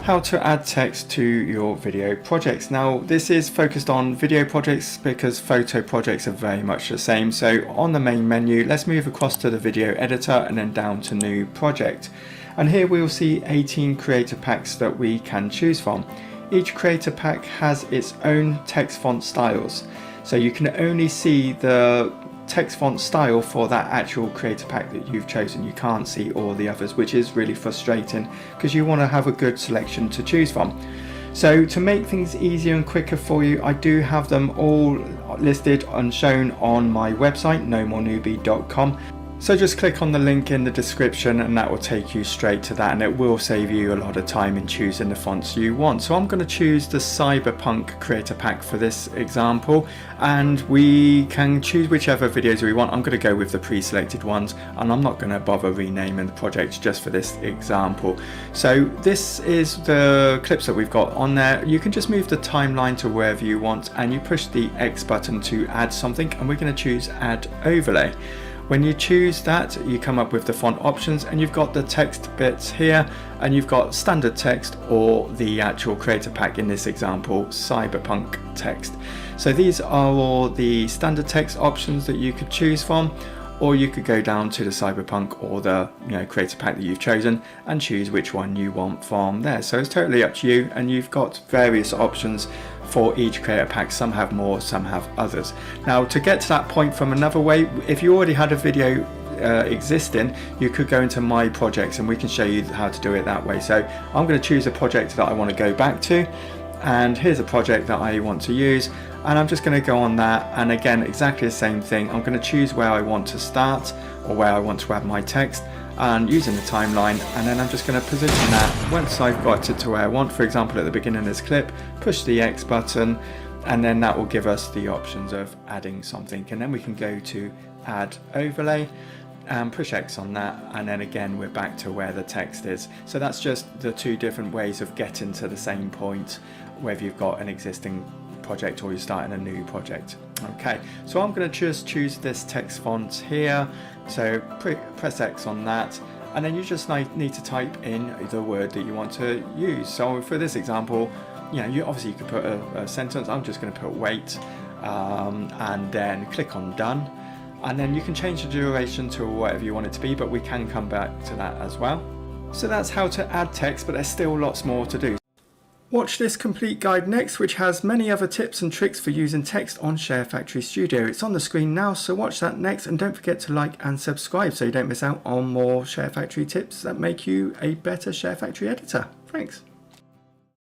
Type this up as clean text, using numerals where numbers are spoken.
How to add text to your video projects. Now this is focused on video projects because photo projects are very much the same. So on the main menu, let's move across to the video editor and then down to new project. And here we will see 18 creator packs that we can choose from. Each creator pack has its own text font styles. So you can only see the text font style for that actual creator pack that you've chosen. You can't see all the others, which is really frustrating because you want to have a good selection to choose from. So to make things easier and quicker for you, I do have them all listed and shown on my website, NoMoreNoobie.com. So just click on the link in the description and that will take you straight to that, and it will save you a lot of time in choosing the fonts you want. So I'm going to choose the Cyberpunk creator pack for this example, and we can choose whichever videos we want. I'm going to go with the pre-selected ones, and I'm not going to bother renaming the project just for this example. So this is the clips that we've got on there. You can just move the timeline to wherever you want and you push the X button to add something, and we're going to choose add overlay. When you choose that, you come up with the font options, and you've got the text bits here, and you've got standard text or the actual creator pack, in this example Cyberpunk text. So these are all the standard text options that you could choose from, or you could go down to the Cyberpunk or the creator pack that you've chosen and choose which one you want from there. So it's totally up to you, and you've got various options for each creator pack. Some have more, some have others. Now to get to that point from another way, if you already had a video existing, you could go into my projects and we can show you how to do it that way. So I'm going to choose a project that I want to go back to, and here's a project that I want to use, and I'm just going to go on that, and again exactly the same thing. I'm going to choose where I want to start or where I want to add my text, and using the timeline, and then I'm just going to position that once I've got it to where I want. For example, at the beginning of this clip, push the X button, and then that will give us the options of adding something, and then we can go to add overlay and push X on that, and then again we're back to where the text is. So that's just the two different ways of getting to the same point, whether you've got an existing project or you're starting a new project. Okay, so I'm going to just choose this text font here, so press X on that, and then you just need to type in the word that you want to use. So for this example, you obviously you could put a sentence. I'm just going to put wait, and then click on done, and then you can change the duration to whatever you want it to be, but we can come back to that as well. So that's how to add text, but there's still lots more to do. Watch this complete guide next, which has many other tips and tricks for using text on ShareFactory Studio. It's on the screen now, so watch that next, and don't forget to like and subscribe so you don't miss out on more ShareFactory tips that make you a better ShareFactory editor. Thanks.